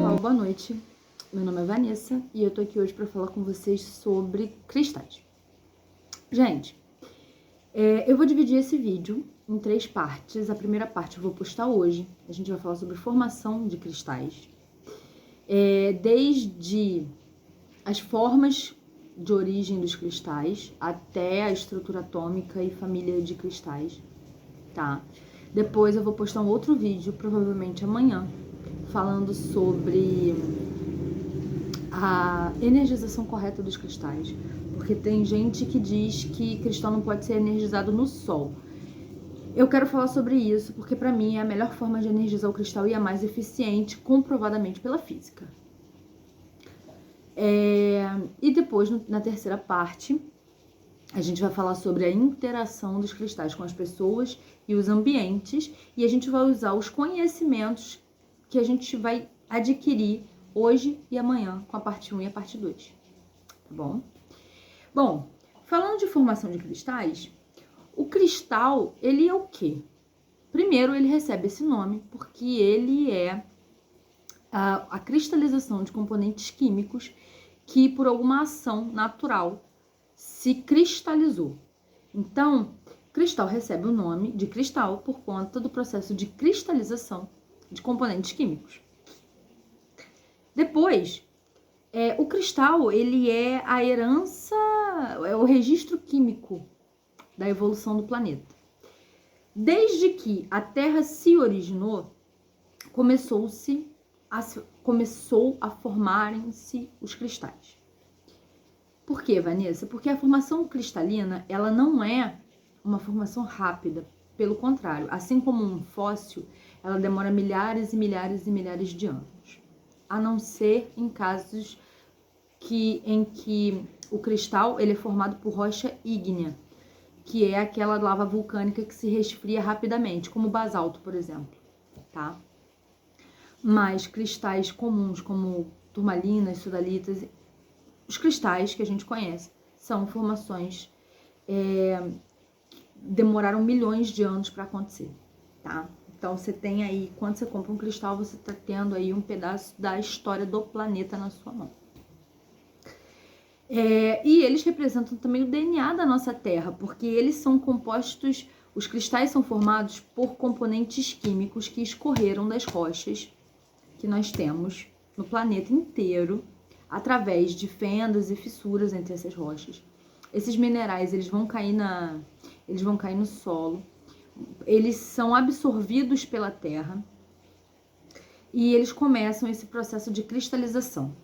pessoal, boa noite. Meu nome é Vanessa e eu tô aqui hoje para falar com vocês sobre cristais. Gente, eu vou dividir esse vídeo em 3 partes. A primeira parte eu vou postar hoje. A gente vai falar sobre formação de cristais. Desde as formas de origem dos cristais até a estrutura atômica e família de cristais, tá? Depois eu vou postar um outro vídeo, provavelmente amanhã, falando sobre a energização correta dos cristais, porque tem gente que diz que cristal não pode ser energizado no sol. Eu quero falar sobre isso porque para mim é a melhor forma de energizar o cristal e a mais eficiente, comprovadamente pela física. E depois, na terceira parte, a gente vai falar sobre a interação dos cristais com as pessoas e os ambientes, e a gente vai usar os conhecimentos que a gente vai adquirir hoje e amanhã com a parte 1 e a parte 2, tá bom? Bom, falando de formação de cristais, o cristal, ele é o quê? Primeiro, ele recebe esse nome porque ele é a cristalização de componentes químicos que, por alguma ação natural, se cristalizou. Então, cristal recebe o nome de cristal por conta do processo de cristalização de componentes químicos. Depois, o cristal, ele é a herança, é o registro químico da evolução do planeta. Desde que a Terra se originou, começou a formarem-se os cristais. Por quê, Vanessa? Porque a formação cristalina, ela não é uma formação rápida. Pelo contrário, assim como um fóssil, ela demora milhares e milhares e milhares de anos. A não ser em casos em que o cristal ele é formado por rocha ígnea, que é aquela lava vulcânica que se resfria rapidamente, como o basalto, por exemplo, tá? Mas cristais comuns, como turmalinas, sodalitas, os cristais que a gente conhece, são formações demoraram milhões de anos para acontecer, tá? Então, você tem aí, quando você compra um cristal, você tá tendo aí um pedaço da história do planeta na sua mão. E eles representam também o DNA da nossa Terra, porque eles são compostos, os cristais são formados por componentes químicos que escorreram das rochas que nós temos no planeta inteiro, através de fendas e fissuras entre essas rochas. Esses minerais, eles vão cair no solo, eles são absorvidos pela Terra e eles começam esse processo de cristalização.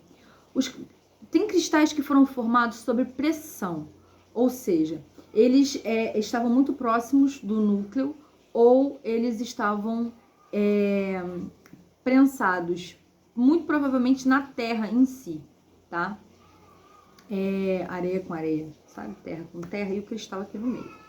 Tem cristais que foram formados sob pressão, ou seja, eles estavam muito próximos do núcleo ou eles estavam prensados, muito provavelmente na terra em si, tá? Areia com areia, sabe? Terra com terra e o cristal aqui no meio.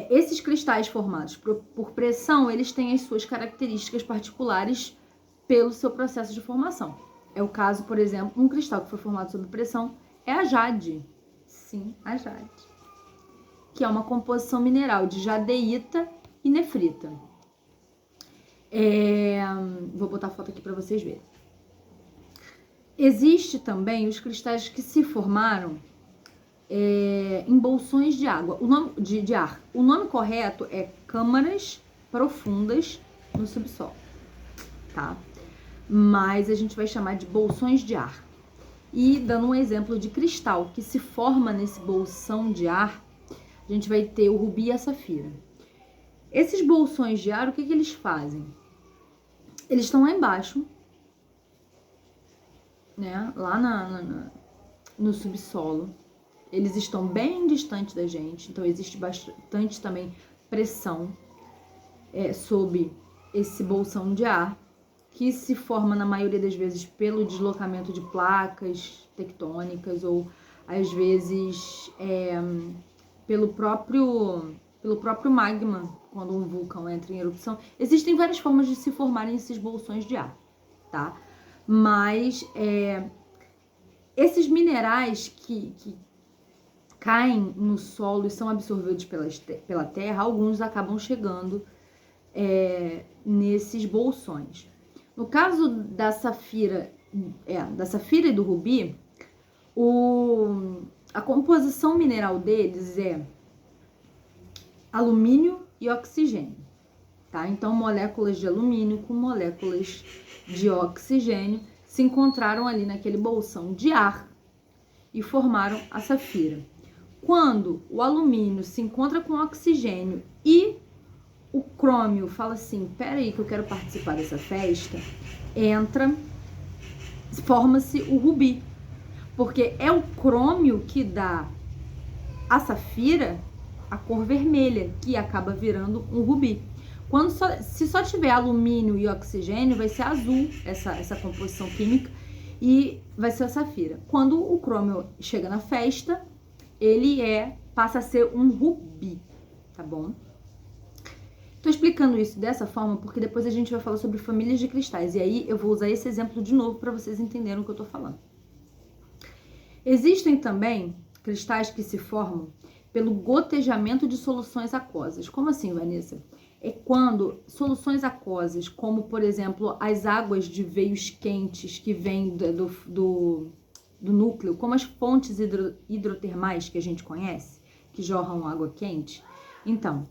Esses cristais formados por pressão, eles têm as suas características particulares pelo seu processo de formação. É o caso, por exemplo, um cristal que foi formado sob pressão é a jade. Sim, a jade. Que é uma composição mineral de jadeíta e nefrita. Vou botar a foto aqui para vocês verem. Existe também os cristais que se formaram em bolsões de água, de ar. O nome correto é câmaras profundas no subsolo, tá? Mas a gente vai chamar de bolsões de ar. E dando um exemplo de cristal que se forma nesse bolsão de ar, a gente vai ter o rubi e a safira. Esses bolsões de ar, o que eles fazem? Eles estão lá embaixo, né? Lá no subsolo. Eles estão bem distantes da gente, então existe bastante também pressão sob esse bolsão de ar, que se forma na maioria das vezes pelo deslocamento de placas tectônicas ou às vezes pelo próprio magma, quando um vulcão entra em erupção. Existem várias formas de se formarem esses bolsões de ar, tá? Mas esses minerais que caem no solo e são absorvidos pela terra, alguns acabam chegando nesses bolsões. No caso da safira, e do rubi, a composição mineral deles é alumínio e oxigênio, tá? Então, moléculas de alumínio com moléculas de oxigênio se encontraram ali naquele bolsão de ar e formaram a safira. Quando o alumínio se encontra com o oxigênio e o crômio fala assim, peraí que eu quero participar dessa festa, forma-se o rubi, porque é o crômio que dá a safira a cor vermelha, que acaba virando um rubi. Se só tiver alumínio e oxigênio, vai ser azul essa composição química e vai ser a safira. Quando o crômio chega na festa, ele passa a ser um rubi, tá bom? Tô explicando isso dessa forma porque depois a gente vai falar sobre famílias de cristais e aí eu vou usar esse exemplo de novo para vocês entenderem o que eu tô falando. Existem também cristais que se formam pelo gotejamento de soluções aquosas. Como assim, Vanessa? É quando soluções aquosas, como por exemplo as águas de veios quentes que vêm do núcleo, como as fontes hidrotermais que a gente conhece, que jorram água quente. Então,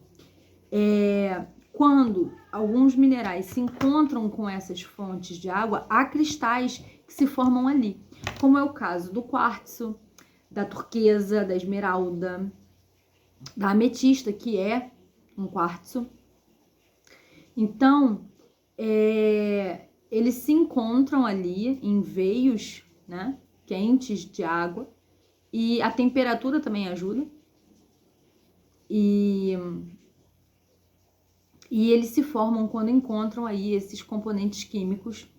quando alguns minerais se encontram com essas fontes de água, há cristais que se formam ali, como é o caso do quartzo, da turquesa, da esmeralda, da ametista, que é um quartzo. Então, eles se encontram ali em veios, né, quentes de água, e a temperatura também ajuda. E eles se formam quando encontram aí esses componentes químicos.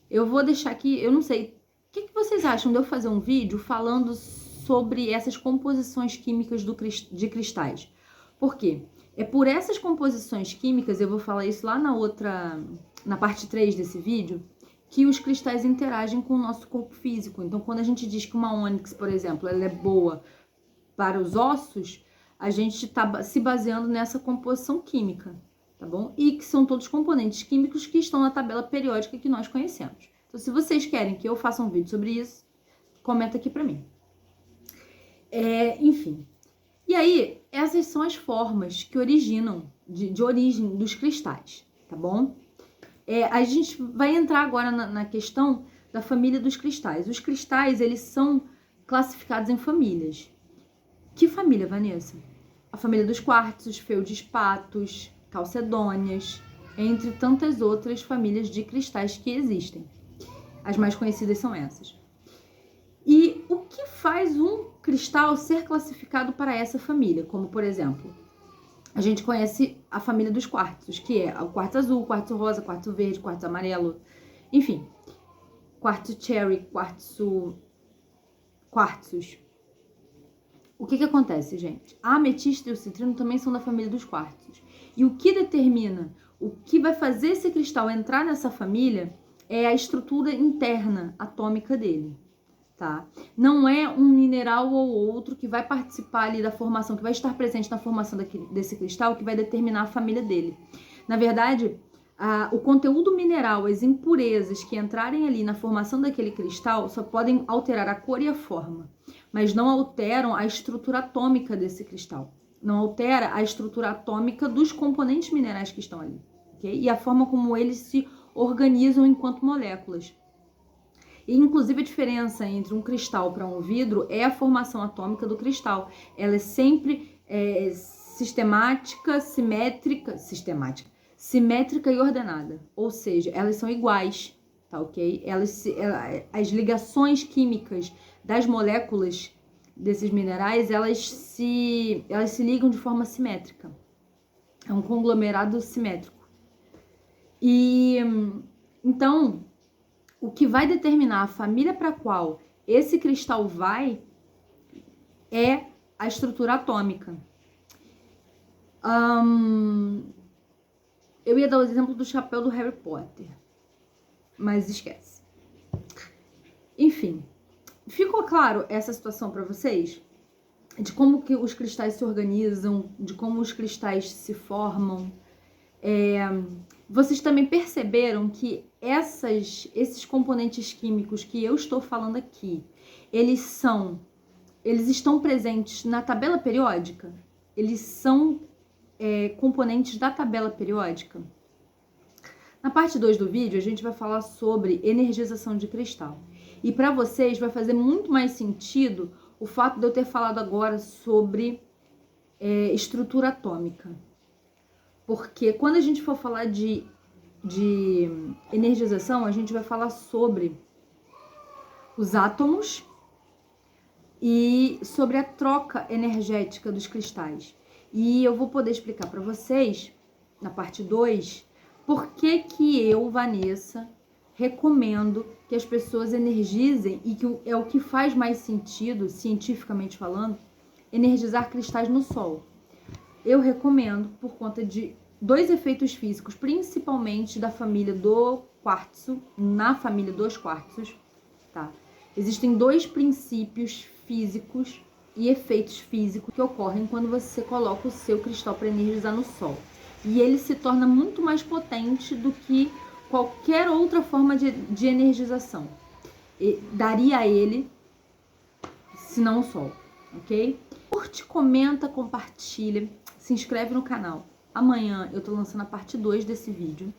Eu vou deixar aqui, eu não sei, o que vocês acham de eu fazer um vídeo falando sobre essas composições químicas de cristais? Por quê? É por essas composições químicas, eu vou falar isso lá na parte 3 desse vídeo, que os cristais interagem com o nosso corpo físico. Então, quando a gente diz que uma ônix, por exemplo, ela é boa para os ossos, a gente está se baseando nessa composição química, tá bom? E que são todos componentes químicos que estão na tabela periódica que nós conhecemos. Então, se vocês querem que eu faça um vídeo sobre isso, comenta aqui pra mim. Enfim. E aí, essas são as formas que originam, de origem dos cristais, tá bom? A gente vai entrar agora na questão da família dos cristais. Os cristais, eles são classificados em famílias. Que família, Vanessa? A família dos quartzos, feldespatos, calcedônias, entre tantas outras famílias de cristais que existem. As mais conhecidas são essas. E o que faz um cristal ser classificado para essa família? Como, por exemplo, a gente conhece a família dos quartzos, que é o quartzo azul, quartzo rosa, quartzo verde, quartzo amarelo, enfim, quartzo cherry, quartzos. O que acontece, gente? A ametista e o citrino também são da família dos quartzos. E o que determina o que vai fazer esse cristal entrar nessa família é a estrutura interna atômica dele, tá? Não é um mineral ou outro que vai participar ali da formação, que vai estar presente na formação desse cristal, que vai determinar a família dele. Na verdade, o conteúdo mineral, as impurezas que entrarem ali na formação daquele cristal só podem alterar a cor e a forma, mas não alteram a estrutura atômica desse cristal. Não altera a estrutura atômica dos componentes minerais que estão ali, ok? E a forma como eles se organizam enquanto moléculas. E, inclusive, a diferença entre um cristal para um vidro é a formação atômica do cristal. Ela é sempre simétrica e ordenada. Ou seja, elas são iguais, tá ok? As ligações químicas das moléculas desses minerais, elas se ligam de forma simétrica. É um conglomerado simétrico. E então, o que vai determinar a família para a qual esse cristal vai é a estrutura atômica. Eu ia dar o exemplo do chapéu do Harry Potter, mas esquece. Enfim, ficou claro essa situação para vocês? De como que os cristais se organizam, de como os cristais se formam. Vocês também perceberam que esses componentes químicos que eu estou falando aqui, eles estão presentes na tabela periódica? Eles são componentes da tabela periódica? Na parte 2 do vídeo, a gente vai falar sobre energização de cristal. E para vocês vai fazer muito mais sentido o fato de eu ter falado agora sobre estrutura atômica. Porque quando a gente for falar de energização, a gente vai falar sobre os átomos e sobre a troca energética dos cristais. E eu vou poder explicar para vocês, na parte 2, por que eu, Vanessa, recomendo que as pessoas energizem e que é o que faz mais sentido, cientificamente falando, energizar cristais no Sol. Eu recomendo por conta de 2 efeitos físicos, principalmente da família do quartzo, na família dos quartzos, tá? Existem 2 princípios físicos e efeitos físicos que ocorrem quando você coloca o seu cristal para energizar no Sol. E ele se torna muito mais potente do que qualquer outra forma de energização. Daria a ele, se não o Sol, ok? Curte, comenta, compartilha, se inscreve no canal. Amanhã eu tô lançando a parte 2 desse vídeo.